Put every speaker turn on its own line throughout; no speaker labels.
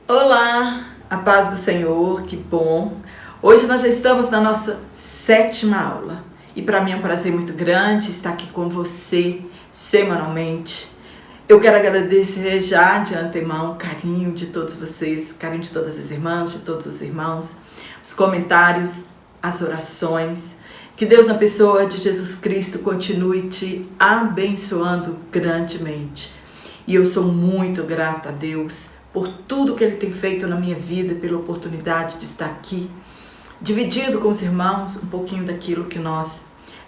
Olá, a paz do Senhor, que bom! Hoje nós já estamos na nossa 7ª aula e para mim é um prazer muito grande estar aqui com você semanalmente. Eu quero agradecer já de antemão o carinho de todos vocês, o carinho de todas as irmãs, de todos os irmãos, os comentários, as orações. Que Deus, na pessoa de Jesus Cristo, continue te abençoando grandemente. E eu sou muito grata a Deus por tudo que Ele tem feito na minha vida, pela oportunidade de estar aqui, dividindo com os irmãos um pouquinho daquilo que nós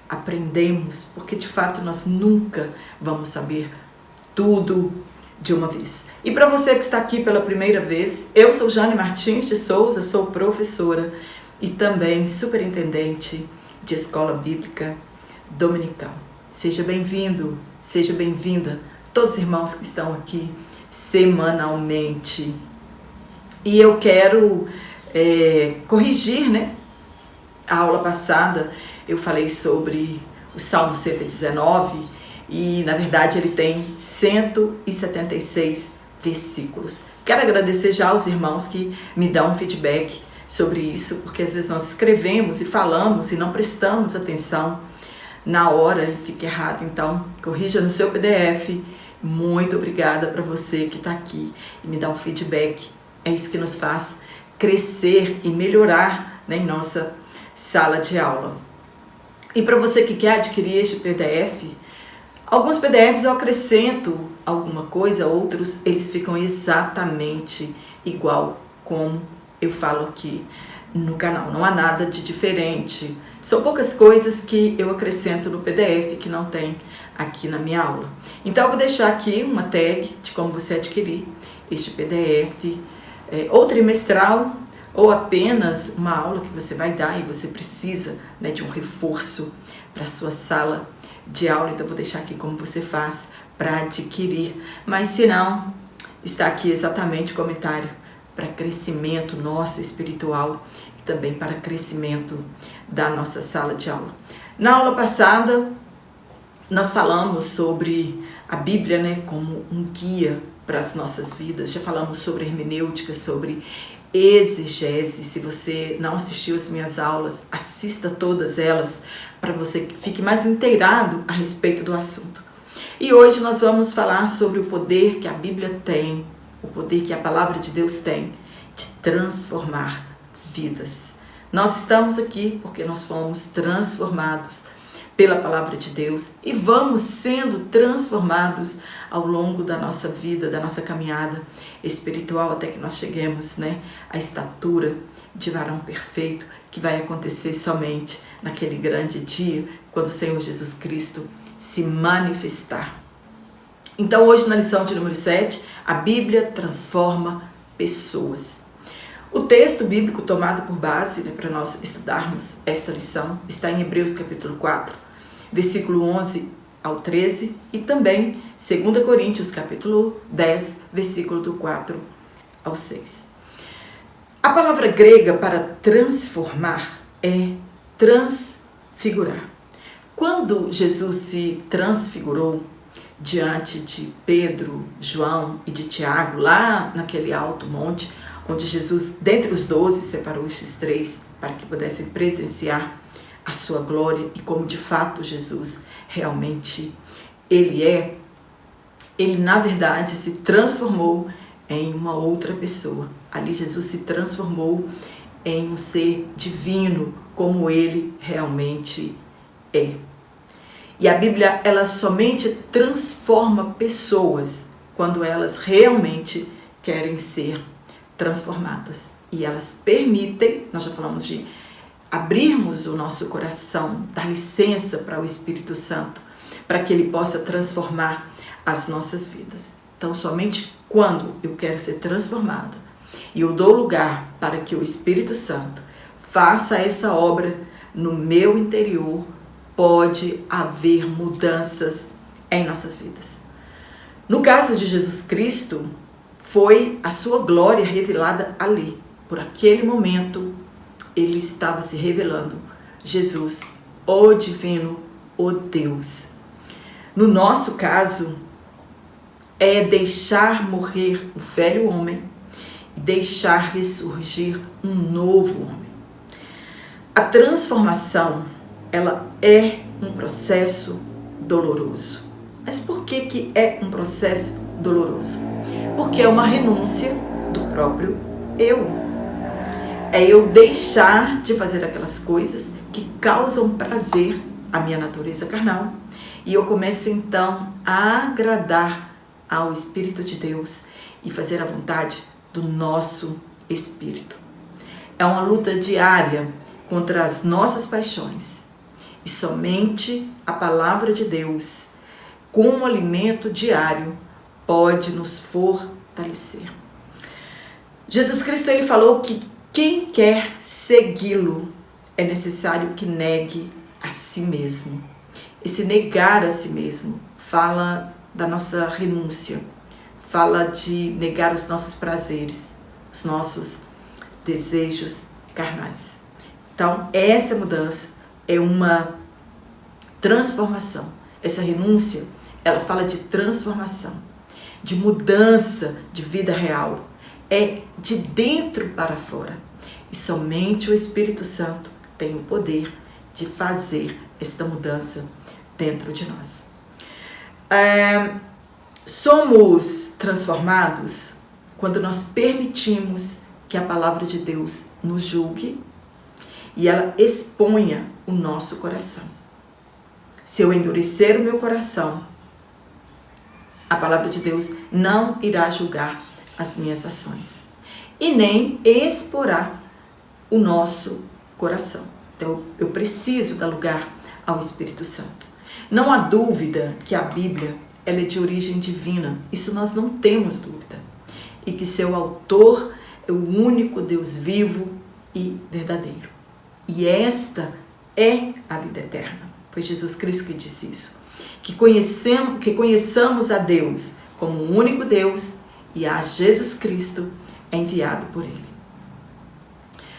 aprendemos, porque de fato nós nunca vamos saber tudo de uma vez. E para você que está aqui pela primeira vez, eu sou Jane Martins de Souza, sou professora e também superintendente de Escola Bíblica Dominical. Seja bem-vindo, seja bem-vinda, todos os irmãos que estão aqui semanalmente. E eu quero corrigir, a aula passada eu falei sobre o Salmo 119 e na verdade ele tem 176 versículos. Quero agradecer já aos irmãos que me dão um feedback sobre isso, porque às vezes nós escrevemos e falamos e não prestamos atenção na hora e fica errado. Então corrija no seu PDF. Muito obrigada para você que está aqui e me dá um feedback. É isso que nos faz crescer e melhorar em nossa sala de aula. E para você que quer adquirir este PDF, alguns PDFs eu acrescento alguma coisa, outros eles ficam exatamente igual como eu falo aqui no canal. Não há nada de diferente. São poucas coisas que eu acrescento no PDF que não tem aqui na minha aula. Então eu vou deixar aqui uma tag de como você adquirir este PDF, ou trimestral, ou apenas uma aula que você vai dar e você precisa de um reforço para a sua sala de aula. Então eu vou deixar aqui como você faz para adquirir. Mas se não, está aqui exatamente o comentário para crescimento nosso espiritual e também para crescimento da nossa sala de aula. Na aula passada, nós falamos sobre a Bíblia, como um guia para as nossas vidas. Já falamos sobre hermenêutica, sobre exegese. Se você não assistiu as minhas aulas, assista todas elas para você que fique mais inteirado a respeito do assunto. E hoje nós vamos falar sobre o poder que a Bíblia tem, o poder que a Palavra de Deus tem de transformar vidas. Nós estamos aqui porque nós fomos transformados pela Palavra de Deus e vamos sendo transformados ao longo da nossa vida, da nossa caminhada espiritual, até que nós cheguemos à estatura de varão perfeito, que vai acontecer somente naquele grande dia, quando o Senhor Jesus Cristo se manifestar. Então hoje na lição de número 7, a Bíblia transforma pessoas. O texto bíblico tomado por base para nós estudarmos esta lição está em Hebreus capítulo 4, versículo 11 ao 13 e também 2 Coríntios capítulo 10, versículo do 4 ao 6. A palavra grega para transformar é transfigurar. Quando Jesus se transfigurou diante de Pedro, João e de Tiago, lá naquele alto monte, onde Jesus, dentre os 12, separou esses 3 para que pudessem presenciar a sua glória e como de fato Jesus realmente ele na verdade se transformou em uma outra pessoa. Ali Jesus se transformou em um ser divino, como ele realmente é. E a Bíblia, ela somente transforma pessoas quando elas realmente querem ser transformadas. E elas permitem, nós já falamos de abrirmos o nosso coração, dar licença para o Espírito Santo, para que ele possa transformar as nossas vidas. Então, somente quando eu quero ser transformada e eu dou lugar para que o Espírito Santo faça essa obra no meu interior, pode haver mudanças em nossas vidas. No caso de Jesus Cristo, foi a sua glória revelada ali. Por aquele momento, ele estava se revelando. Jesus, o divino, o Deus. No nosso caso, é deixar morrer o velho homem e deixar ressurgir um novo homem. A transformação, ela é um processo doloroso. Mas por que é um processo doloroso? Porque é uma renúncia do próprio eu. É eu deixar de fazer aquelas coisas que causam prazer à minha natureza carnal. E eu começo então a agradar ao Espírito de Deus e fazer a vontade do nosso Espírito. É uma luta diária contra as nossas paixões. E somente a palavra de Deus, como alimento diário, pode nos fortalecer. Jesus Cristo, ele falou que quem quer segui-lo é necessário que negue a si mesmo. Esse negar a si mesmo fala da nossa renúncia, fala de negar os nossos prazeres, os nossos desejos carnais. Então, essa mudança é uma transformação. Essa renúncia, ela fala de transformação, de mudança de vida real. É de dentro para fora. E somente o Espírito Santo tem o poder de fazer esta mudança dentro de nós. Somos transformados quando nós permitimos que a palavra de Deus nos julgue e ela exponha o nosso coração. Se eu endurecer o meu coração, a palavra de Deus não irá julgar as minhas ações e nem exporá o nosso coração. Então, eu preciso dar lugar ao Espírito Santo. Não há dúvida que a Bíblia ela é de origem divina. Isso nós não temos dúvida. E que seu autor é o único Deus vivo e verdadeiro. E esta é a vida eterna. Foi Jesus Cristo que disse isso. Que conheçamos a Deus como o único Deus e a Jesus Cristo enviado por Ele.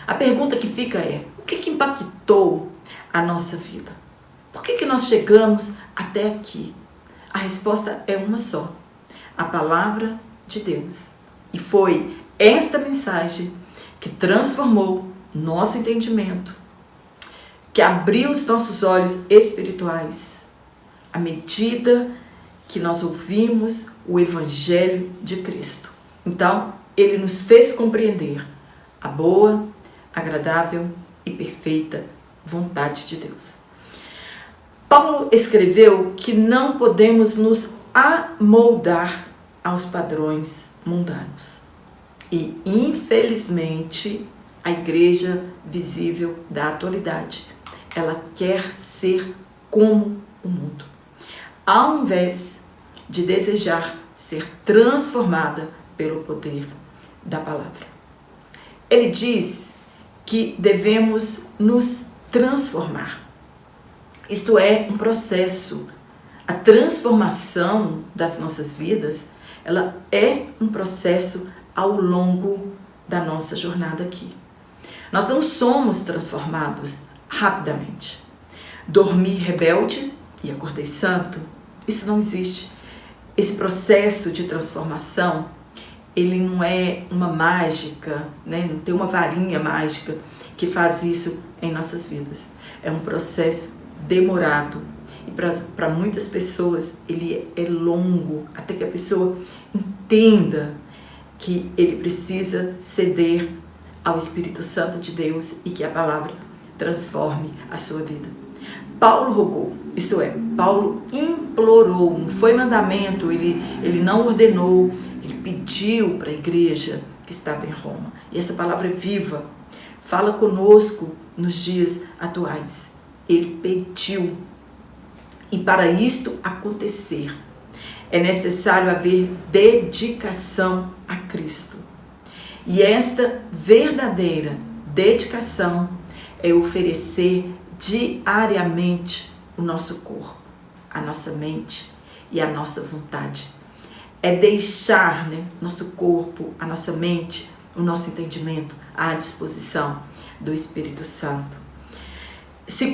A pergunta que fica é: o que impactou a nossa vida? Por que nós chegamos até aqui? A resposta é uma só: a palavra de Deus. E foi esta mensagem que transformou nosso entendimento, que abriu os nossos olhos espirituais à medida que nós ouvimos o Evangelho de Cristo. Então, ele nos fez compreender a boa, agradável e perfeita vontade de Deus. Paulo escreveu que não podemos nos amoldar aos padrões mundanos. E, infelizmente, a igreja visível da atualidade, ela quer ser como o mundo, ao invés de desejar ser transformada pelo poder da palavra. Ele diz que devemos nos transformar. Isto é um processo. A transformação das nossas vidas, ela é um processo ao longo da nossa jornada aqui. Nós não somos transformados rapidamente. Dormi rebelde e acordei santo, isso não existe. Esse processo de transformação, ele não é uma mágica, né? Não tem uma varinha mágica que faz isso em nossas vidas. É um processo demorado e para muitas pessoas ele é longo, até que a pessoa entenda que ele precisa ceder ao Espírito Santo de Deus e que a palavra transforme a sua vida. Paulo rogou, isto é, Paulo implorou, não foi mandamento, ele não ordenou, ele pediu para a igreja que estava em Roma. E essa palavra é viva, fala conosco nos dias atuais. Ele pediu. E para isto acontecer, é necessário haver dedicação a Cristo. E esta verdadeira dedicação é oferecer diariamente o nosso corpo, a nossa mente e a nossa vontade. É deixar, nosso corpo, a nossa mente, o nosso entendimento à disposição do Espírito Santo. Se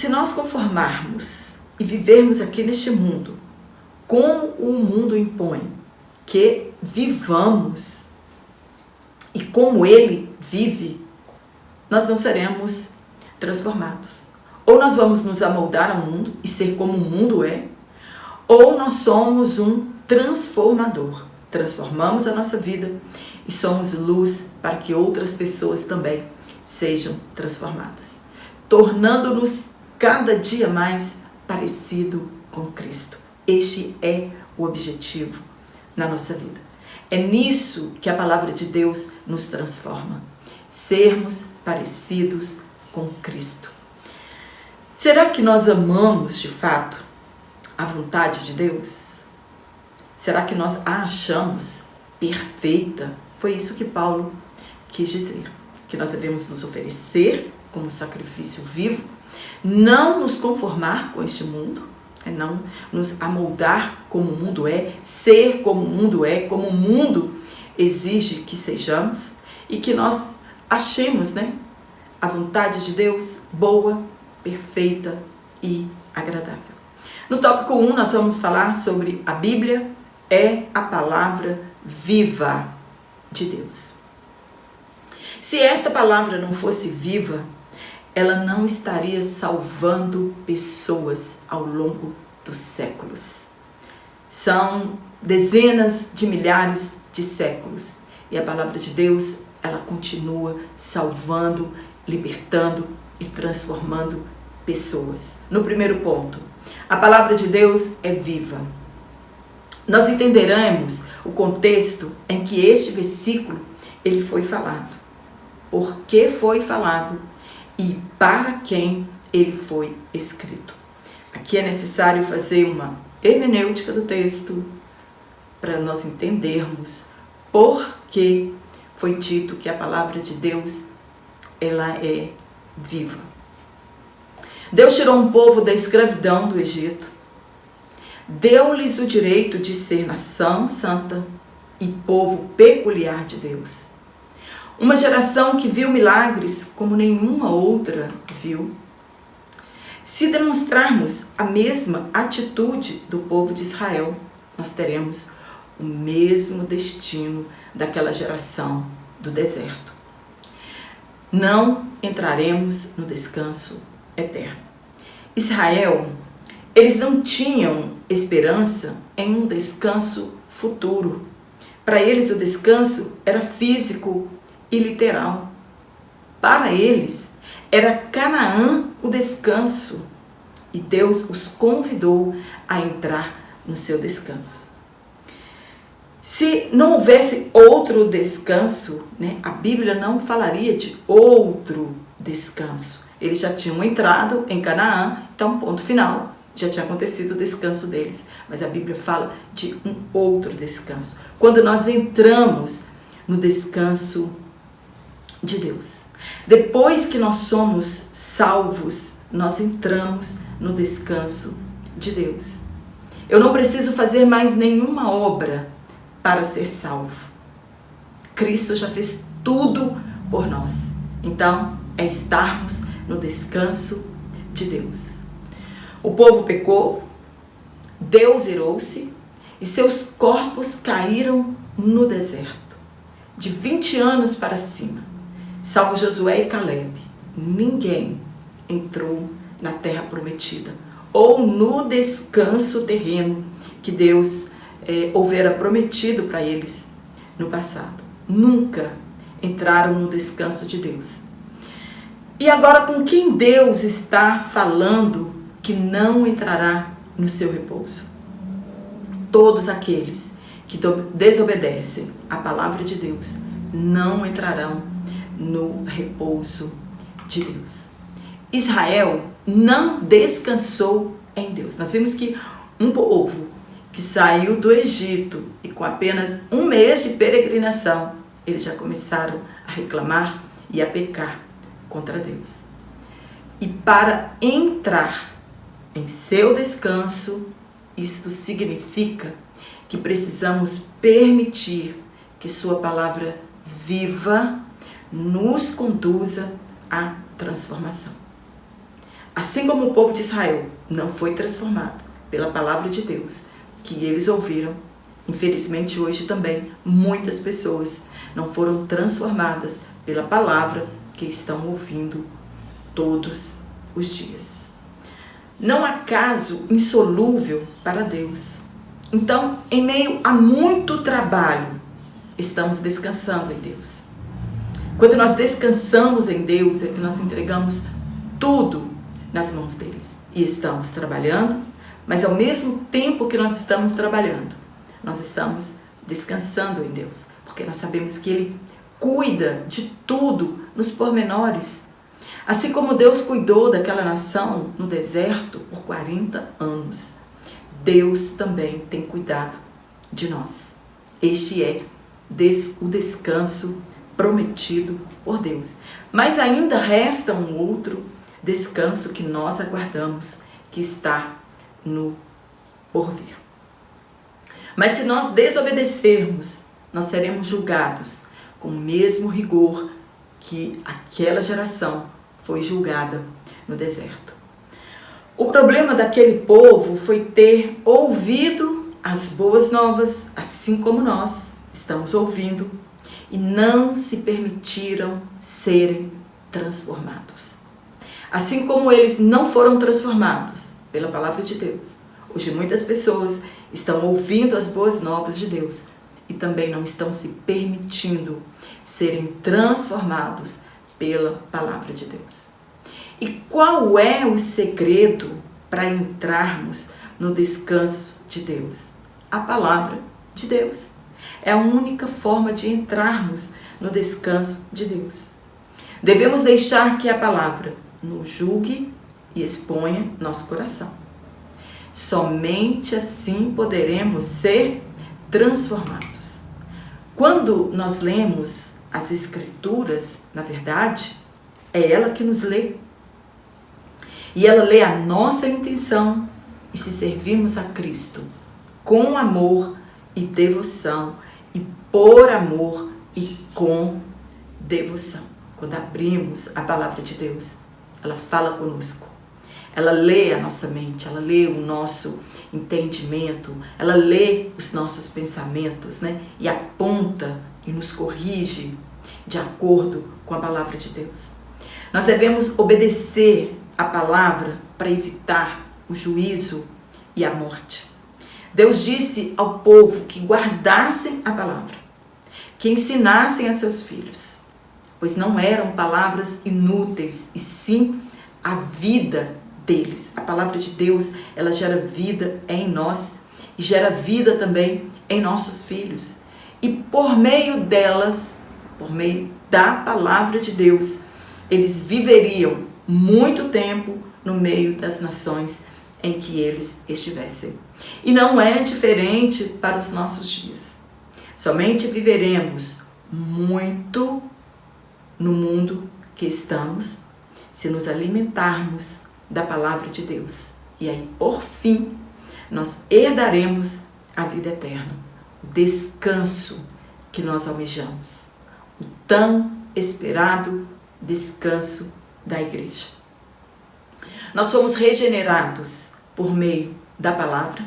nós conformarmos e vivermos aqui neste mundo como o mundo impõe que vivamos, e como Ele vive, nós não seremos transformados. Ou nós vamos nos amoldar ao mundo e ser como o mundo é, ou nós somos um transformador. Transformamos a nossa vida e somos luz para que outras pessoas também sejam transformadas, tornando-nos cada dia mais parecido com Cristo. Este é o objetivo na nossa vida. É nisso que a palavra de Deus nos transforma. Sermos parecidos com Cristo. Será que nós amamos de fato a vontade de Deus? Será que nós a achamos perfeita? Foi isso que Paulo quis dizer. Que nós devemos nos oferecer como sacrifício vivo, não nos conformar com este mundo, não nos amoldar como o mundo é, ser como o mundo é, como o mundo exige que sejamos, e que nós achemos, a vontade de Deus boa, perfeita e agradável. No tópico 1 nós vamos falar sobre a Bíblia é a palavra viva de Deus. Se esta palavra não fosse viva, ela não estaria salvando pessoas ao longo dos séculos. São dezenas de milhares de séculos e a palavra de Deus, ela continua salvando, libertando e transformando pessoas. No primeiro ponto, a palavra de Deus é viva. Nós entenderemos o contexto em que este versículo ele foi falado, por que foi falado e para quem ele foi escrito. Aqui é necessário fazer uma hermenêutica do texto para nós entendermos por que foi dito que a palavra de Deus ela é viva. Deus tirou um povo da escravidão do Egito, deu-lhes o direito de ser nação santa e povo peculiar de Deus. Uma geração que viu milagres como nenhuma outra viu. Se demonstrarmos a mesma atitude do povo de Israel, nós teremos o mesmo destino daquela geração do deserto. Não entraremos no descanso eterno. Israel, eles não tinham esperança em um descanso futuro. Para eles o descanso era físico e literal. Para eles era Canaã o descanso e Deus os convidou a entrar no seu descanso. Se não houvesse outro descanso, a Bíblia não falaria de outro descanso. Eles já tinham entrado em Canaã, então ponto final, já tinha acontecido o descanso deles. Mas a Bíblia fala de um outro descanso. Quando nós entramos no descanso de Deus. Depois que nós somos salvos, nós entramos no descanso de Deus. Eu não preciso fazer mais nenhuma obra para ser salvo. Cristo já fez tudo por nós. Então, é estarmos no descanso de Deus. O povo pecou, Deus irou-se e seus corpos caíram no deserto. De 20 anos para cima, salvo Josué e Caleb, ninguém entrou na terra prometida ou no descanso terreno que Deus houvera prometido para eles no passado. Nunca entraram no descanso de Deus. E agora, com quem Deus está falando que não entrará no seu repouso? Todos aqueles que desobedecem à palavra de Deus não entrarão no repouso de Deus. Israel não descansou em Deus. Nós vimos que um povo que saiu do Egito e com apenas um mês de peregrinação, eles já começaram a reclamar e a pecar contra Deus. E para entrar em seu descanso, isto significa que precisamos permitir que sua palavra viva nos conduza à transformação. Assim como o povo de Israel não foi transformado pela palavra de Deus que eles ouviram, infelizmente hoje também muitas pessoas não foram transformadas pela palavra que estão ouvindo todos os dias. Não há caso insolúvel para Deus. Então, em meio a muito trabalho, estamos descansando em Deus. Quando nós descansamos em Deus, é que nós entregamos tudo nas mãos deles. E estamos trabalhando, mas ao mesmo tempo que nós estamos trabalhando, nós estamos descansando em Deus, porque nós sabemos que Ele cuida de tudo nos pormenores. Assim como Deus cuidou daquela nação no deserto por 40 anos, Deus também tem cuidado de nós. Este é o descanso prometido por Deus. Mas ainda resta um outro descanso que nós aguardamos, que está no porvir. Mas se nós desobedecermos, nós seremos julgados com o mesmo rigor que aquela geração foi julgada no deserto. O problema daquele povo foi ter ouvido as boas novas, assim como nós estamos ouvindo, e não se permitiram serem transformados. Assim como eles não foram transformados pela palavra de Deus, hoje muitas pessoas estão ouvindo as boas novas de Deus e também não estão se permitindo serem transformados pela palavra de Deus. E qual é o segredo para entrarmos no descanso de Deus? A palavra de Deus. É a única forma de entrarmos no descanso de Deus. Devemos deixar que a palavra nos julgue e exponha nosso coração. Somente assim poderemos ser transformados. Quando nós lemos as Escrituras, na verdade, é ela que nos lê. E ela lê a nossa intenção, e se servirmos a Cristo com amor e devoção, e por amor e com devoção. Quando abrimos a palavra de Deus, ela fala conosco. Ela lê a nossa mente, ela lê o nosso entendimento, ela lê os nossos pensamentos, né? E aponta e nos corrige de acordo com a palavra de Deus. Nós devemos obedecer a palavra para evitar o juízo e a morte. Deus disse ao povo que guardassem a palavra, que ensinassem a seus filhos, pois não eram palavras inúteis, e sim a vida deles. A palavra de Deus, ela gera vida em nós e gera vida também em nossos filhos. E por meio delas, por meio da palavra de Deus, eles viveriam muito tempo no meio das nações em que eles estivessem. E não é diferente para os nossos dias. Somente viveremos muito no mundo que estamos se nos alimentarmos da palavra de Deus. E aí, por fim, nós herdaremos a vida eterna, o descanso que nós almejamos, o tão esperado descanso da igreja. Nós somos regenerados por meio da palavra.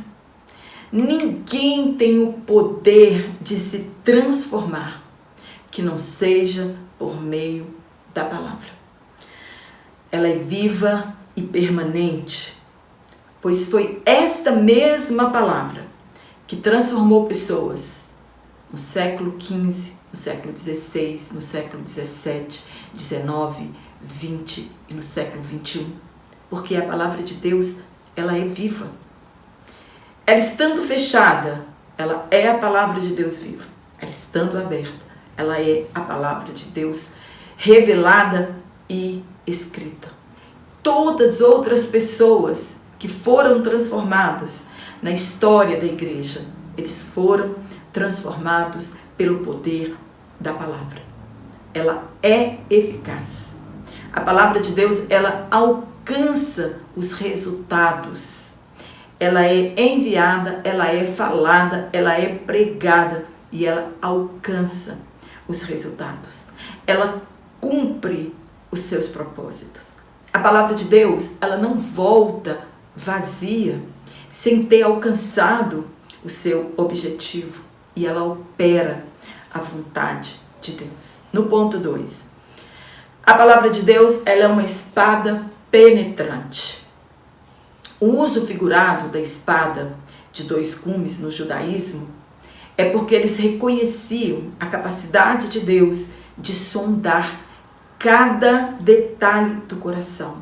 Ninguém tem o poder de se transformar que não seja por meio da palavra. Ela é viva e permanente, pois foi esta mesma palavra que transformou pessoas no século XV, no século XVI, no século XVII, XIX, XX e no século XXI, porque a palavra de Deus, ela é viva. Ela estando fechada, ela é a palavra de Deus viva. Ela estando aberta, ela é a palavra de Deus revelada e escrita. Todas as outras pessoas que foram transformadas na história da igreja, eles foram transformados pelo poder da palavra. Ela é eficaz. A palavra de Deus, ela alcança os resultados. Ela é enviada, ela é falada, ela é pregada e ela alcança os resultados. Ela cumpre os seus propósitos. A palavra de Deus, ela não volta vazia, sem ter alcançado o seu objetivo. E ela opera a vontade de Deus. No ponto 2, a palavra de Deus, ela é uma espada penetrante. O uso figurado da espada de 2 gumes no judaísmo é porque eles reconheciam a capacidade de Deus de sondar cada detalhe do coração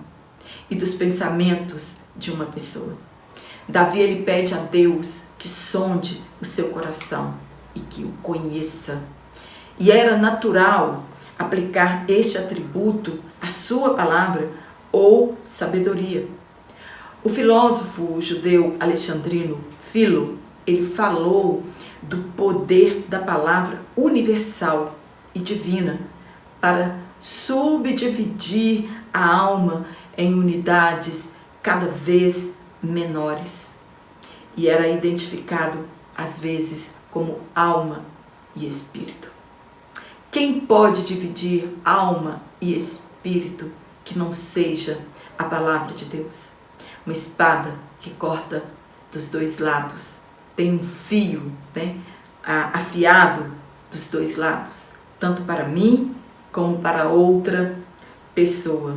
e dos pensamentos de uma pessoa. Davi, ele pede a Deus que sonde o seu coração e que o conheça. E era natural aplicar este atributo à sua palavra ou sabedoria. O filósofo judeu alexandrino Filo, ele falou do poder da palavra universal e divina para subdividir a alma em unidades cada vez menores. E era identificado, às vezes, como alma e espírito. Quem pode dividir alma e espírito que não seja a palavra de Deus? Uma espada que corta dos 2 lados, tem um fio, né, afiado dos 2 lados, tanto para mim como para outra pessoa.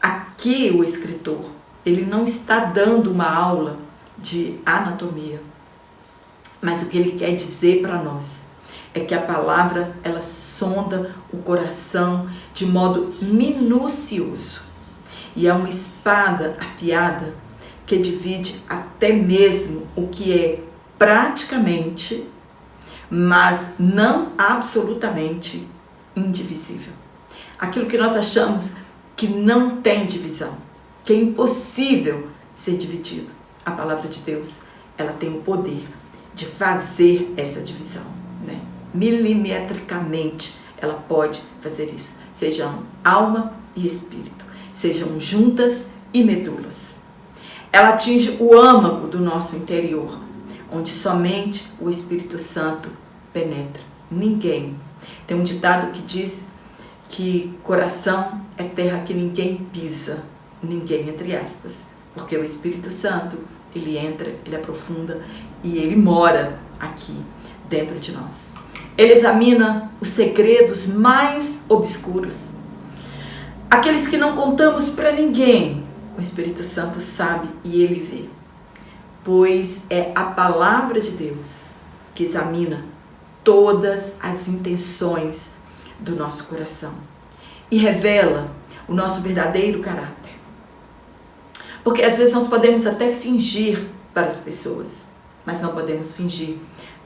Aqui o escritor, ele não está dando uma aula de anatomia, mas o que ele quer dizer para nós é que a palavra, ela sonda o coração de modo minucioso. E é uma espada afiada que divide até mesmo o que é praticamente, mas não absolutamente indivisível. Aquilo que nós achamos que não tem divisão, que é impossível ser dividido. A palavra de Deus, ela tem o poder de fazer essa divisão, né? Milimetricamente ela pode fazer isso. Sejam alma e espírito, sejam juntas e medulas. Ela atinge o âmago do nosso interior, onde somente o Espírito Santo penetra. Ninguém. Tem um ditado que diz que coração é terra que ninguém pisa, ninguém entre aspas, porque o Espírito Santo, ele entra, ele aprofunda e ele mora aqui dentro de nós. Ele examina os segredos mais obscuros, aqueles que não contamos para ninguém. O Espírito Santo sabe e ele vê, pois é a palavra de Deus que examina todas as intenções do nosso coração e revela o nosso verdadeiro caráter. Porque às vezes nós podemos até fingir para as pessoas, mas não podemos fingir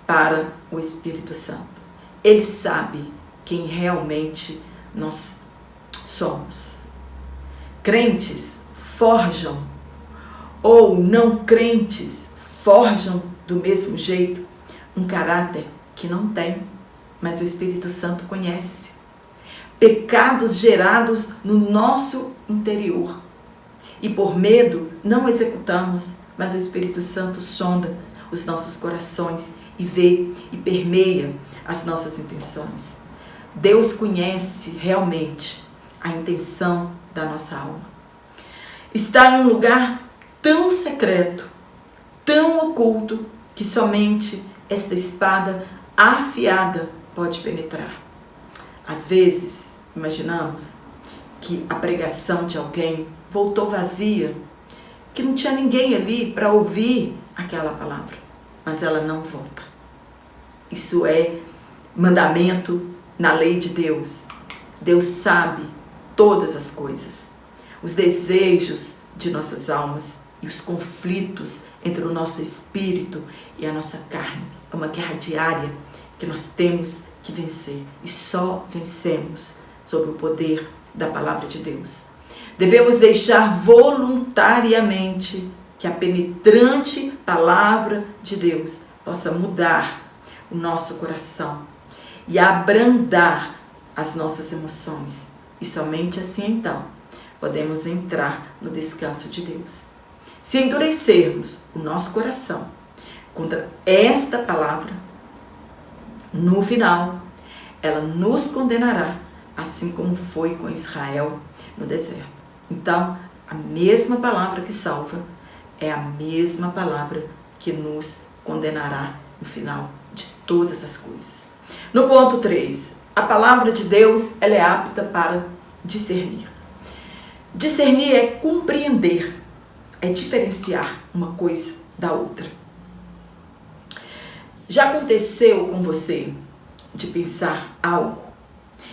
para o Espírito Santo. Ele sabe quem realmente nós somos. Crentes forjam, ou não crentes forjam do mesmo jeito um caráter que não tem, mas o Espírito Santo conhece. Pecados gerados no nosso interior. E por medo não executamos, mas o Espírito Santo sonda os nossos corações e vê e permeia as nossas intenções. Deus conhece realmente a intenção da nossa alma. Está em um lugar tão secreto, tão oculto, que somente esta espada afiada pode penetrar. Às vezes, imaginamos que a pregação de alguém voltou vazia, que não tinha ninguém ali para ouvir aquela palavra, mas ela não volta. Isso é mandamento na lei de Deus. Deus sabe todas as coisas, os desejos de nossas almas e os conflitos entre o nosso espírito e a nossa carne. É uma guerra diária que nós temos que vencer e só vencemos sob o poder da palavra de Deus. Devemos deixar voluntariamente que a penetrante palavra de Deus possa mudar o nosso coração e abrandar as nossas emoções. E somente assim, então, podemos entrar no descanso de Deus. Se endurecermos o nosso coração contra esta palavra, no final, ela nos condenará, assim como foi com Israel no deserto. Então, a mesma palavra que salva é a mesma palavra que nos condenará no final de todas as coisas. No ponto 3, A palavra de Deus, ela é apta para discernir. Discernir é compreender, é diferenciar uma coisa da outra. Já aconteceu com você de pensar algo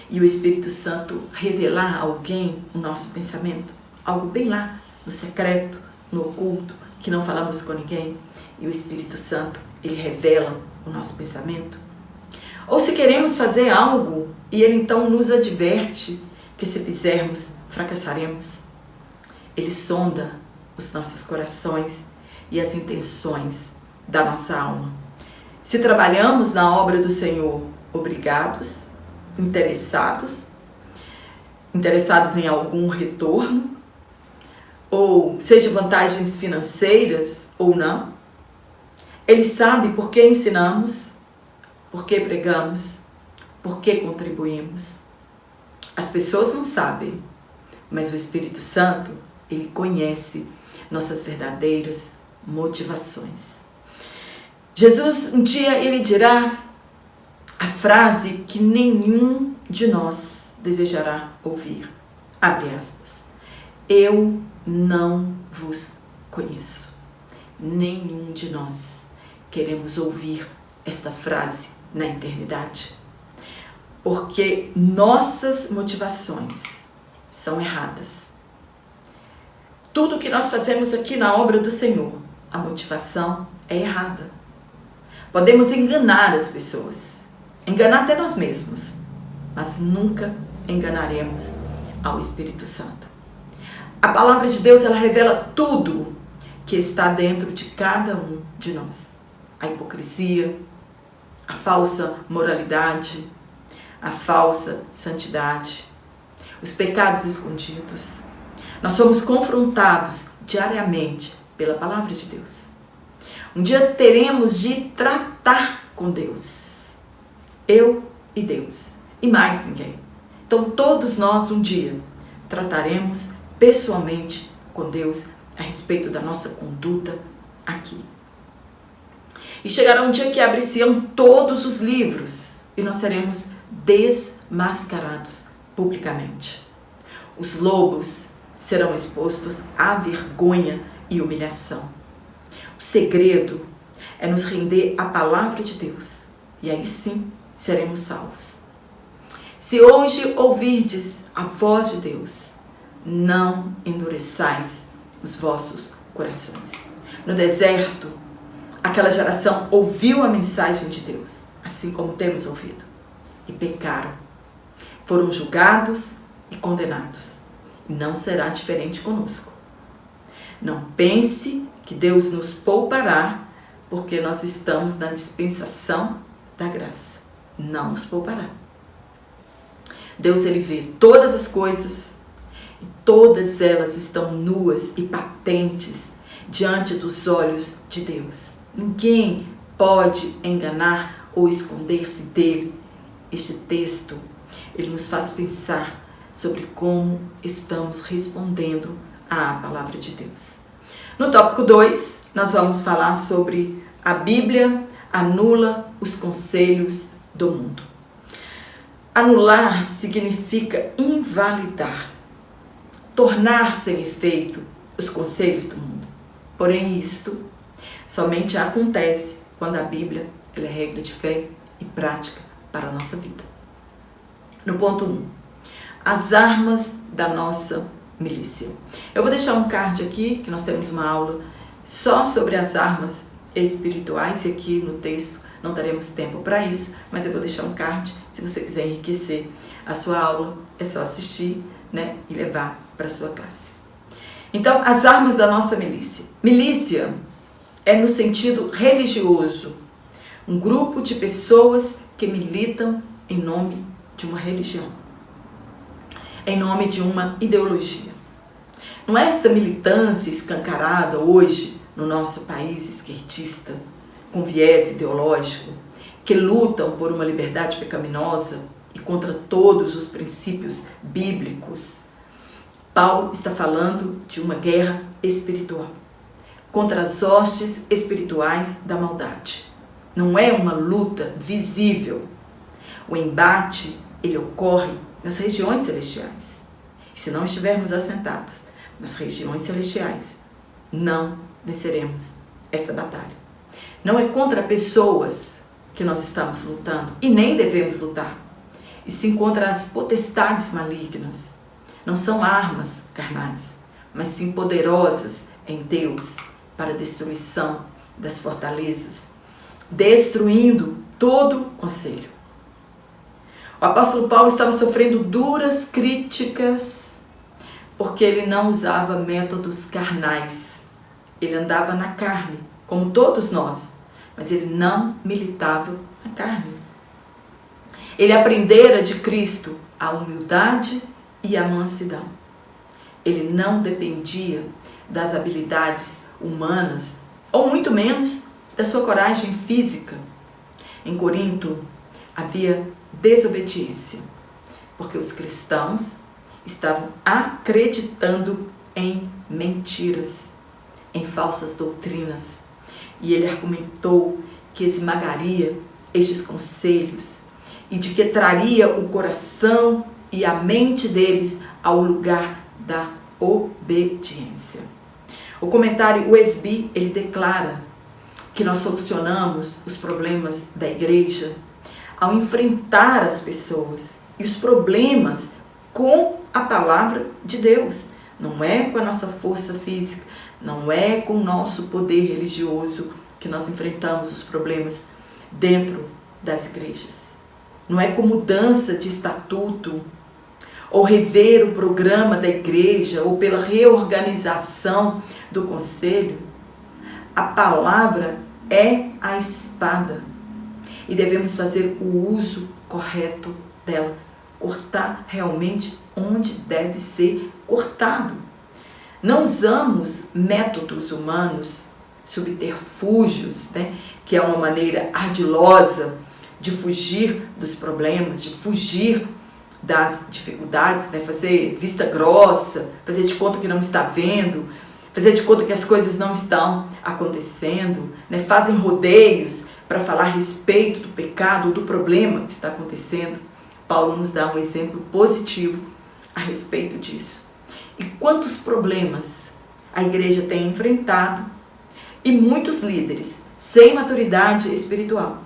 e o Espírito Santo revelar a alguém o nosso pensamento? Algo bem lá, no secreto, no oculto, que não falamos com ninguém, e o Espírito Santo, ele revela o nosso pensamento? Ou se queremos fazer algo e ele então nos adverte que se fizermos, fracassaremos? Ele sonda os nossos corações e as intenções da nossa alma. Se trabalhamos na obra do Senhor, obrigados, interessados em algum retorno, ou seja, vantagens financeiras ou não, Ele sabe por que ensinamos, por que pregamos, por que contribuímos. As pessoas não sabem, mas o Espírito Santo, ele conhece nossas verdadeiras motivações. Jesus, um dia, ele dirá a frase que nenhum de nós desejará ouvir. Abre aspas. Eu não vos conheço. Nenhum de nós queremos ouvir esta frase na eternidade. Porque nossas motivações são erradas. Tudo que nós fazemos aqui na obra do Senhor, a motivação é errada. Podemos enganar as pessoas, enganar até nós mesmos, mas nunca enganaremos ao Espírito Santo. A palavra de Deus, ela revela tudo que está dentro de cada um de nós. A hipocrisia, a falsa moralidade, a falsa santidade, os pecados escondidos. Nós somos confrontados diariamente pela palavra de Deus. Um dia teremos de tratar com Deus. Eu e Deus. E mais ninguém. Então todos nós um dia trataremos pessoalmente com Deus a respeito da nossa conduta aqui. E chegará um dia que abrir-se-ão todos os livros e nós seremos desmascarados publicamente. Os lobos serão expostos à vergonha e humilhação. O segredo é nos render à palavra de Deus e aí sim seremos salvos. Se hoje ouvirdes a voz de Deus, não endureçais os vossos corações. No deserto, aquela geração ouviu a mensagem de Deus, assim como temos ouvido, e pecaram. Foram julgados e condenados. Não será diferente conosco. Não pense que Deus nos poupará porque nós estamos na dispensação da graça. Não nos poupará. Deus, ele vê todas as coisas e todas elas estão nuas e patentes diante dos olhos de Deus. Ninguém pode enganar ou esconder-se dele. Este texto, ele nos faz pensar sobre como estamos respondendo à palavra de Deus. No tópico 2, nós vamos falar sobre a Bíblia anula os conselhos do mundo. Anular significa invalidar, tornar sem efeito os conselhos do mundo. Porém, isto somente acontece quando a Bíblia ela é regra de fé e prática para a nossa vida. No ponto 1, as armas da nossa milícia. Eu vou deixar um card aqui, que nós temos uma aula só sobre as armas espirituais, e aqui no texto não teremos tempo para isso, mas eu vou deixar um card, se você quiser enriquecer a sua aula, é só assistir, né, e levar para a sua classe. Então, as armas da nossa milícia. Milícia é no sentido religioso, um grupo de pessoas que militam em nome de uma religião, em nome de uma ideologia. Não é esta militância escancarada hoje no nosso país esquerdista, com viés ideológico, que lutam por uma liberdade pecaminosa e contra todos os princípios bíblicos. Paulo está falando de uma guerra espiritual, contra as hostes espirituais da maldade. Não é uma luta visível. O embate ele ocorre nas regiões celestiais. E se não estivermos assentados nas regiões celestiais, não venceremos esta batalha. Não é contra pessoas que nós estamos lutando e nem devemos lutar. E sim contra as potestades malignas. Não são armas carnais, mas sim poderosas em Deus para a destruição das fortalezas, destruindo todo conselho. O apóstolo Paulo estava sofrendo duras críticas porque ele não usava métodos carnais. Ele andava na carne, como todos nós, mas ele não militava na carne. Ele aprendera de Cristo a humildade e a mansidão. Ele não dependia das habilidades humanas, ou muito menos da sua coragem física. Em Corinto havia desobediência, porque os cristãos estavam acreditando em mentiras, em falsas doutrinas. E ele argumentou que esmagaria estes conselhos e de que traria o coração e a mente deles ao lugar da obediência. O comentário USB, ele declara que nós solucionamos os problemas da igreja ao enfrentar as pessoas e os problemas com a palavra de Deus. Não é com a nossa força física, não é com o nosso poder religioso que nós enfrentamos os problemas dentro das igrejas. Não é com mudança de estatuto, ou rever o programa da igreja, ou pela reorganização do conselho. A palavra é a espada e devemos fazer o uso correto dela, cortar realmente onde deve ser cortado. Não usamos métodos humanos, subterfúgios, que é uma maneira ardilosa de fugir dos problemas, de fugir das dificuldades, fazer vista grossa, fazer de conta que não está vendo, fazer de conta que as coisas não estão acontecendo, fazem rodeios para falar a respeito do pecado ou do problema que está acontecendo. Paulo nos dá um exemplo positivo a respeito disso. E quantos problemas a igreja tem enfrentado e muitos líderes sem maturidade espiritual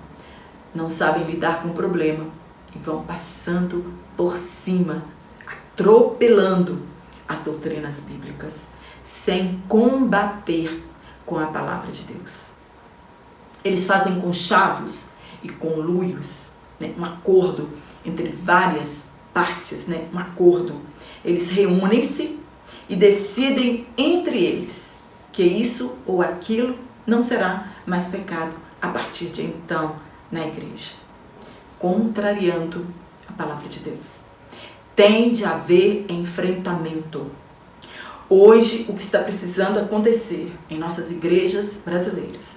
não sabem lidar com o problema e vão passando por cima, atropelando as doutrinas bíblicas, sem combater com a palavra de Deus. Eles fazem conchavos e conluios, um acordo entre várias partes, um acordo. Eles reúnem-se e decidem entre eles que isso ou aquilo não será mais pecado a partir de então na igreja, contrariando a palavra de Deus. Tem de haver enfrentamento. Hoje, o que está precisando acontecer em nossas igrejas brasileiras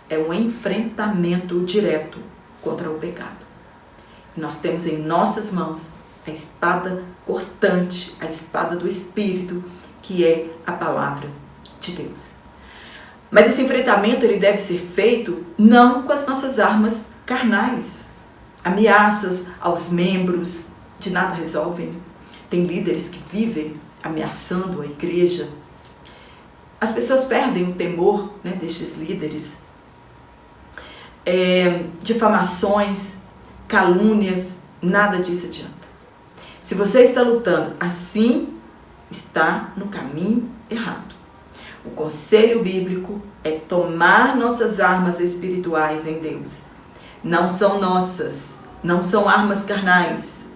é um enfrentamento direto contra o pecado. Nós temos em nossas mãos a espada cortante, a espada do Espírito, que é a palavra de Deus. Mas esse enfrentamento ele deve ser feito não com as nossas armas carnais. Ameaças aos membros de nada resolvem. Tem líderes que vivem ameaçando a igreja. As pessoas perdem o temor destes líderes. Difamações, calúnias, nada disso adianta. Se você está lutando assim, está no caminho errado. O conselho bíblico é tomar nossas armas espirituais em Deus. Não são nossas, não são armas carnais.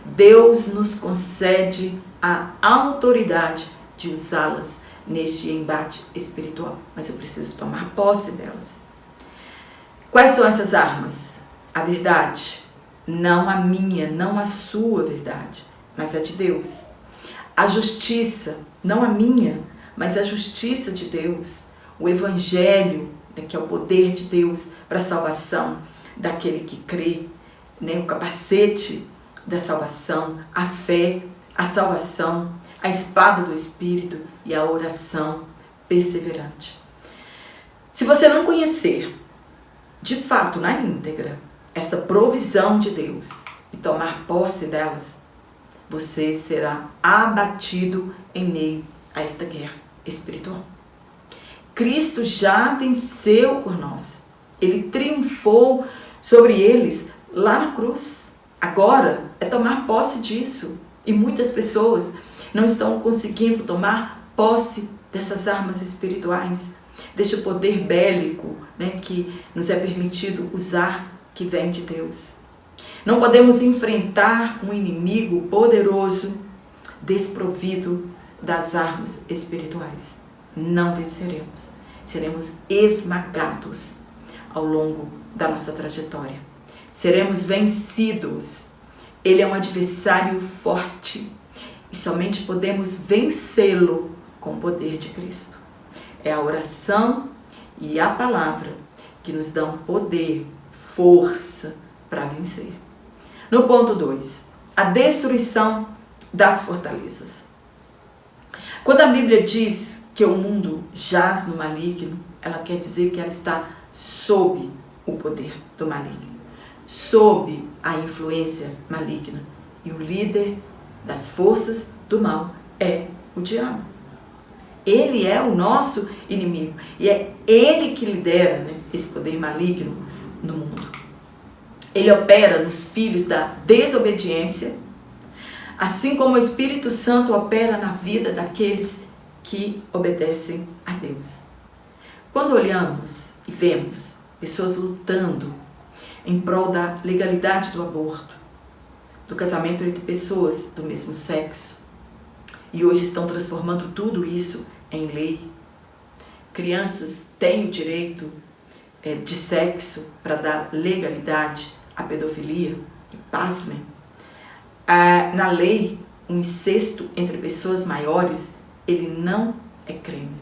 Deus nos concede a autoridade de usá-las neste embate espiritual, mas eu preciso tomar posse delas. Quais são essas armas? A verdade, não a minha, não a sua verdade, mas a de Deus. A justiça, não a minha, mas a justiça de Deus. O evangelho, que é o poder de Deus para a salvação daquele que crê, o capacete da salvação, a fé, a salvação, a espada do Espírito e a oração perseverante. Se você não conhecer, de fato, na íntegra, esta provisão de Deus e tomar posse delas, você será abatido em meio a esta guerra espiritual. Cristo já venceu por nós. Ele triunfou sobre eles lá na cruz. Agora é tomar posse disso. E muitas pessoas não estão conseguindo tomar posse dessas armas espirituais, deste poder bélico, né, que nos é permitido usar, que vem de Deus. Não podemos enfrentar um inimigo poderoso, desprovido das armas espirituais. Não venceremos. Seremos esmagados ao longo da nossa trajetória. Seremos vencidos. Ele é um adversário forte e somente podemos vencê-lo com o poder de Cristo. É a oração e a palavra que nos dão poder, força para vencer. No ponto 2, a destruição das fortalezas. Quando a Bíblia diz que o mundo jaz no maligno, ela quer dizer que ela está sob o poder do maligno, sob a influência maligna. E o líder das forças do mal é o diabo. Ele é o nosso inimigo e é ele que lidera, né, esse poder maligno no mundo. Ele opera nos filhos da desobediência, assim como o Espírito Santo opera na vida daqueles que obedecem a Deus. Quando olhamos e vemos pessoas lutando em prol da legalidade do aborto, do casamento entre pessoas do mesmo sexo, e hoje estão transformando tudo isso em lei. Crianças têm o direito de sexo para dar legalidade à pedofilia. E pasmem, na lei, o incesto entre pessoas maiores, ele não é crime.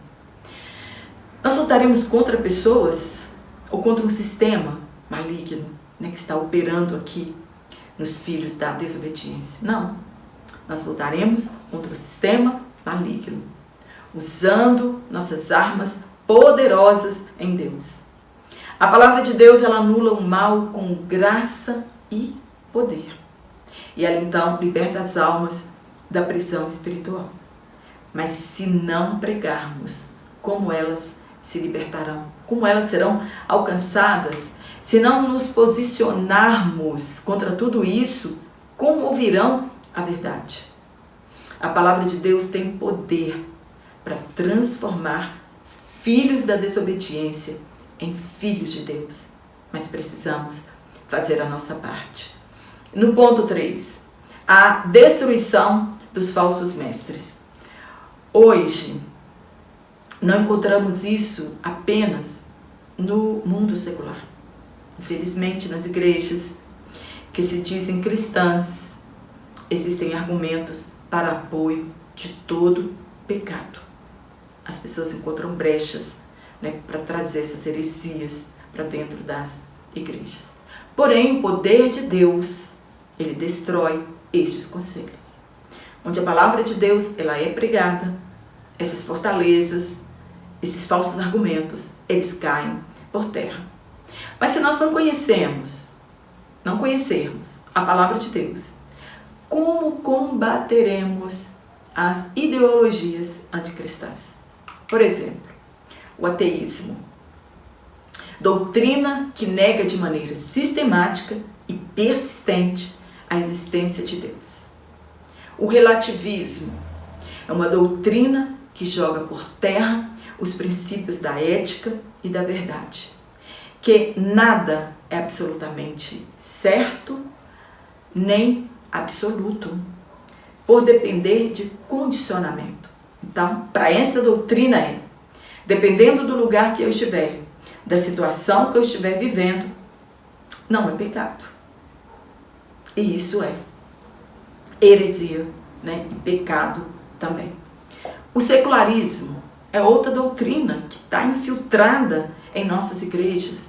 Nós lutaremos contra pessoas ou contra um sistema maligno, né, que está operando aqui nos filhos da desobediência. Não. Nós lutaremos contra o sistema maligno, usando nossas armas poderosas em Deus. A palavra de Deus, ela anula o mal com graça e poder. E ela então liberta as almas da prisão espiritual. Mas se não pregarmos, como elas se libertarão? Como elas serão alcançadas? Se não nos posicionarmos contra tudo isso, como ouvirão a verdade? A palavra de Deus tem poder para transformar filhos da desobediência em filhos de Deus. Mas precisamos fazer a nossa parte. No ponto 3, a destruição dos falsos mestres. Hoje, não encontramos isso apenas no mundo secular. Infelizmente, nas igrejas que se dizem cristãs, existem argumentos para apoio de todo pecado. As pessoas encontram brechas, né, para trazer essas heresias para dentro das igrejas. Porém, o poder de Deus, ele destrói estes conselhos. Onde a palavra de Deus, ela é pregada, essas fortalezas, esses falsos argumentos, eles caem por terra. Mas se nós não conhecermos a palavra de Deus, como combateremos as ideologias anticristãs? Por exemplo, o ateísmo, doutrina que nega de maneira sistemática e persistente a existência de Deus. O relativismo é uma doutrina que joga por terra os princípios da ética e da verdade, que nada é absolutamente certo nem absoluto, por depender de condicionamento. Então, para esta doutrina dependendo do lugar que eu estiver, da situação que eu estiver vivendo, não é pecado. E isso é heresia, né? E pecado também. O secularismo é outra doutrina que está infiltrada em nossas igrejas.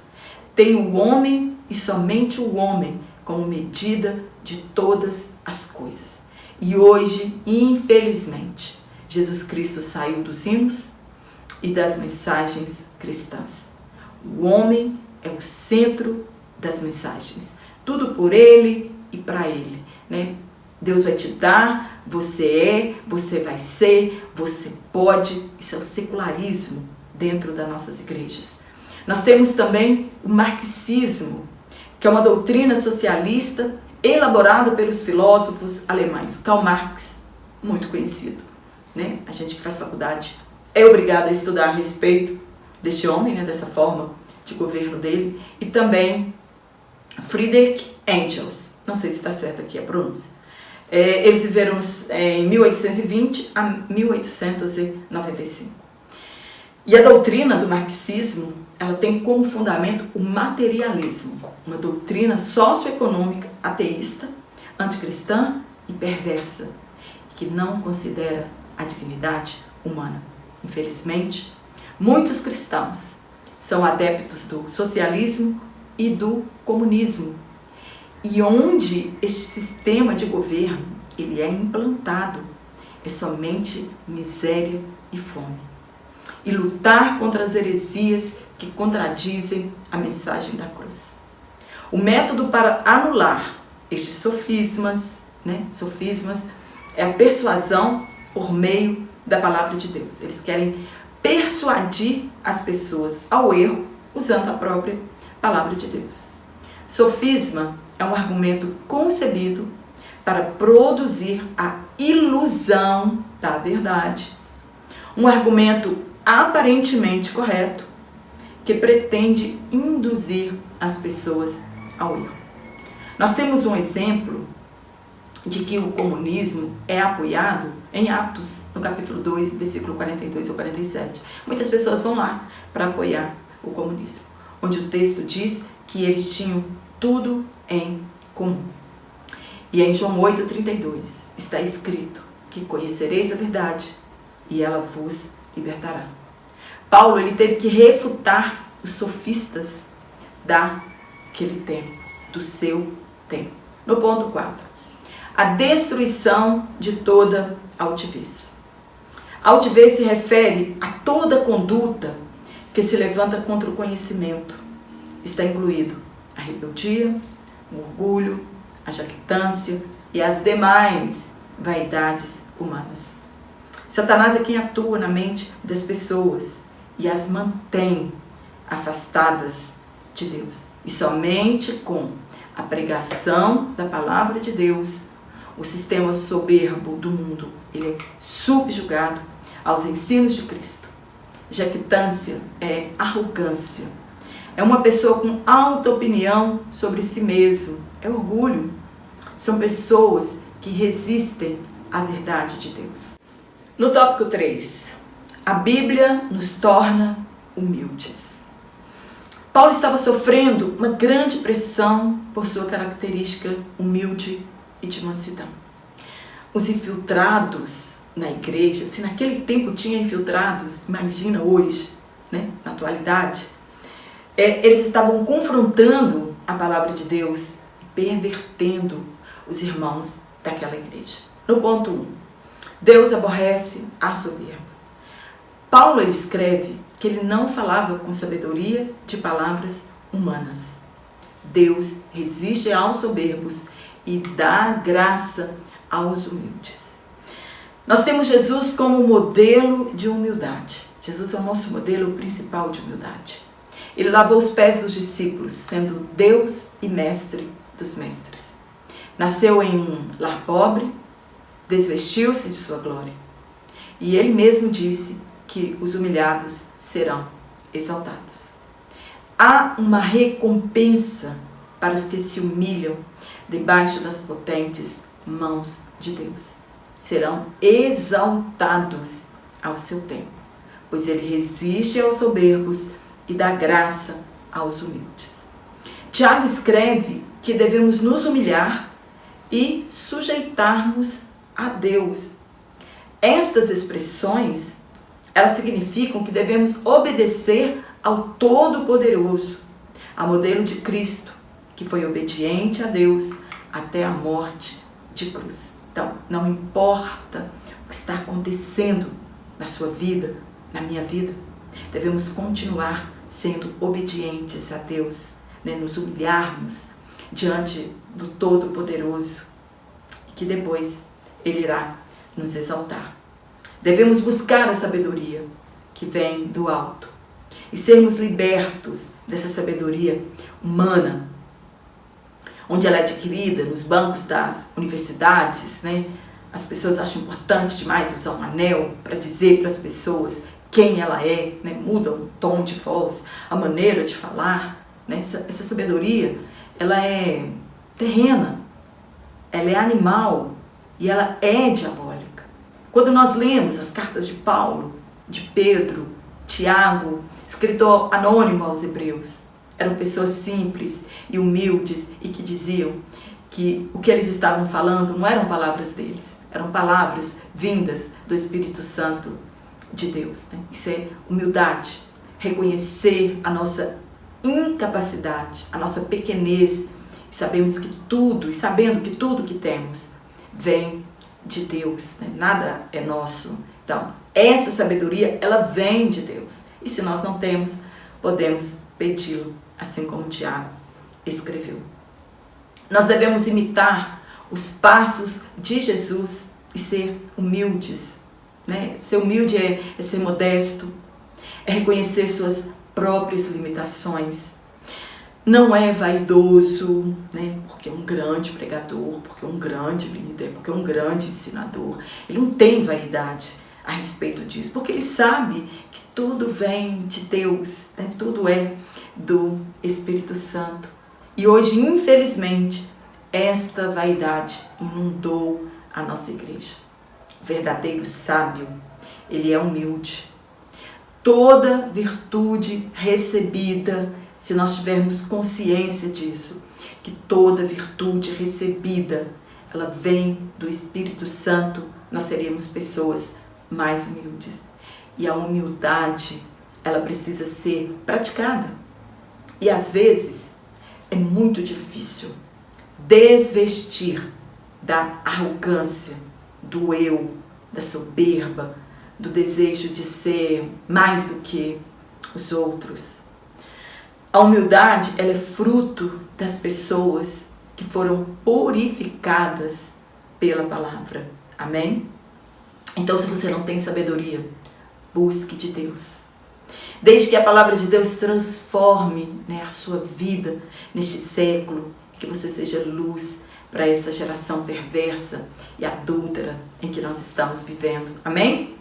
Tem o homem e somente o homem como medida de todas as coisas. E hoje, infelizmente, Jesus Cristo saiu dos hinos e das mensagens cristãs. O homem é o centro das mensagens. Tudo por ele, e para Ele, né? Deus vai te dar, você vai ser, você pode. Isso é o secularismo dentro das nossas igrejas. Nós temos também o marxismo, que é uma doutrina socialista elaborada pelos filósofos alemães. Karl Marx, muito conhecido, né? A gente que faz faculdade é obrigado a estudar a respeito deste homem, né? Dessa forma de governo dele. E também Friedrich Engels, não sei se está certo aqui a pronúncia. Eles viveram em 1820 a 1895. E a doutrina do marxismo, ela tem como fundamento o materialismo, uma doutrina socioeconômica ateísta, anticristã e perversa, que não considera a dignidade humana. Infelizmente, muitos cristãos são adeptos do socialismo e do comunismo, e onde este sistema de governo ele é implantado é somente miséria e fome. E lutar contra as heresias que contradizem a mensagem da cruz. O método para anular estes sofismas, né? Sofismas é a persuasão por meio da palavra de Deus. Eles querem persuadir as pessoas ao erro usando a própria palavra de Deus. Sofisma é um argumento concebido para produzir a ilusão da verdade. Um argumento aparentemente correto que pretende induzir as pessoas ao erro. Nós temos um exemplo de que o comunismo é apoiado em Atos, no capítulo 2, versículo 42 ou 47. Muitas pessoas vão lá para apoiar o comunismo, onde o texto diz que eles tinham tudo em comum. E em João 8,32 está escrito que conhecereis a verdade e ela vos libertará. Paulo ele teve que refutar os sofistas daquele tempo, do seu tempo. No ponto 4, a destruição de toda altivez. A altivez se refere a toda conduta que se levanta contra o conhecimento. Está incluído a rebeldia, o orgulho, a jactância e as demais vaidades humanas. Satanás é quem atua na mente das pessoas e as mantém afastadas de Deus. E somente com a pregação da palavra de Deus, o sistema soberbo do mundo, ele é subjugado aos ensinos de Cristo. Jactância é arrogância. É uma pessoa com alta opinião sobre si mesmo. É orgulho. São pessoas que resistem à verdade de Deus. No tópico 3, a Bíblia nos torna humildes. Paulo estava sofrendo uma grande pressão por sua característica humilde e de mansidão. Os infiltrados na igreja, se naquele tempo tinha infiltrados, imagina hoje, né, na atualidade, eles estavam confrontando a palavra de Deus e pervertendo os irmãos daquela igreja. No ponto 1, Deus aborrece a soberba. Paulo ele escreve que ele não falava com sabedoria de palavras humanas. Deus resiste aos soberbos e dá graça aos humildes. Nós temos Jesus como modelo de humildade. Jesus é o nosso modelo principal de humildade. Ele lavou os pés dos discípulos, sendo Deus e mestre dos mestres. Nasceu em um lar pobre, desvestiu-se de sua glória. E ele mesmo disse que os humilhados serão exaltados. Há uma recompensa para os que se humilham debaixo das potentes mãos de Deus. Serão exaltados ao seu tempo, pois ele resiste aos soberbos e dá graça aos humildes. Tiago escreve que devemos nos humilhar e sujeitarmos a Deus. Estas expressões, elas significam que devemos obedecer ao Todo-Poderoso, a modelo de Cristo, que foi obediente a Deus até a morte de cruz. Então, não importa o que está acontecendo na sua vida, na minha vida, devemos continuar sendo obedientes a Deus, né? Nos humilharmos diante do Todo-Poderoso, que depois Ele irá nos exaltar. Devemos buscar a sabedoria que vem do alto e sermos libertos dessa sabedoria humana, onde ela é adquirida nos bancos das universidades, né? As pessoas acham importante demais usar um anel para dizer para as pessoas quem ela é, né? Muda o tom de voz, a maneira de falar, né? Essa sabedoria, ela é terrena, ela é animal e ela é diabólica. Quando nós lemos as cartas de Paulo, de Pedro, Tiago, escritor anônimo aos Hebreus, eram pessoas simples e humildes e que diziam que o que eles estavam falando não eram palavras deles, eram palavras vindas do Espírito Santo de Deus, né? Isso é humildade, reconhecer a nossa incapacidade, a nossa pequenez, e sabendo que tudo que temos vem de Deus, né? Nada é nosso. Então, essa sabedoria, ela vem de Deus. E se nós não temos, podemos pedi-lo, assim como Tiago escreveu. Nós devemos imitar os passos de Jesus e ser humildes, né? Ser humilde é ser modesto, é reconhecer suas próprias limitações. Não é vaidoso, né? Porque é um grande pregador, porque é um grande líder, porque é um grande ensinador. Ele não tem vaidade a respeito disso, porque ele sabe que tudo vem de Deus, né? Tudo é do Espírito Santo. E hoje, infelizmente, esta vaidade inundou a nossa igreja. O verdadeiro sábio, ele é humilde. Toda virtude recebida, se nós tivermos consciência disso, que toda virtude recebida, ela vem do Espírito Santo, nós seremos pessoas mais humildes. E a humildade, ela precisa ser praticada. E às vezes é muito difícil desvestir da arrogância, do eu, da soberba, do desejo de ser mais do que os outros. A humildade, ela é fruto das pessoas que foram purificadas pela palavra. Amém? Então, se você não tem sabedoria, busque de Deus. Desde que a palavra de Deus transforme, né, a sua vida neste século, que você seja luz para essa geração perversa e adúltera em que nós estamos vivendo. Amém?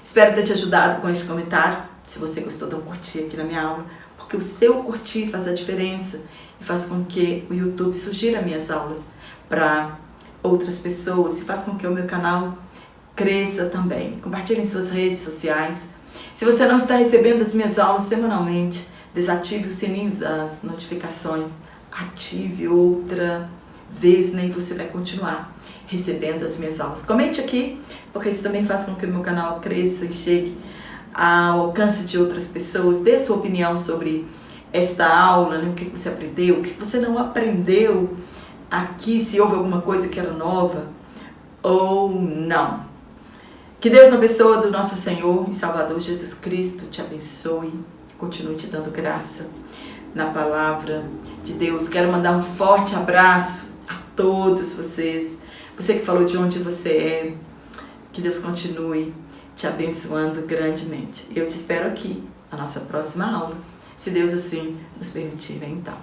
Espero ter te ajudado com este comentário. Se você gostou, dá um curtir aqui na minha aula, porque o seu curtir faz a diferença e faz com que o YouTube sugira minhas aulas para outras pessoas e faz com que o meu canal cresça também. Compartilhe em suas redes sociais. Se você não está recebendo as minhas aulas semanalmente, desative os sininhos das notificações, ative outra vez, né, e você vai continuar recebendo as minhas aulas. Comente aqui, porque isso também faz com que o meu canal cresça e chegue ao alcance de outras pessoas. Dê a sua opinião sobre esta aula, né, o que você aprendeu, o que você não aprendeu aqui, se houve alguma coisa que era nova ou não. Que Deus, na pessoa do nosso Senhor e Salvador Jesus Cristo, te abençoe, continue te dando graça na palavra de Deus. Quero mandar um forte abraço a todos vocês. Você que falou de onde você é, que Deus continue te abençoando grandemente. Eu te espero aqui na nossa próxima aula, se Deus assim nos permitir, né, então.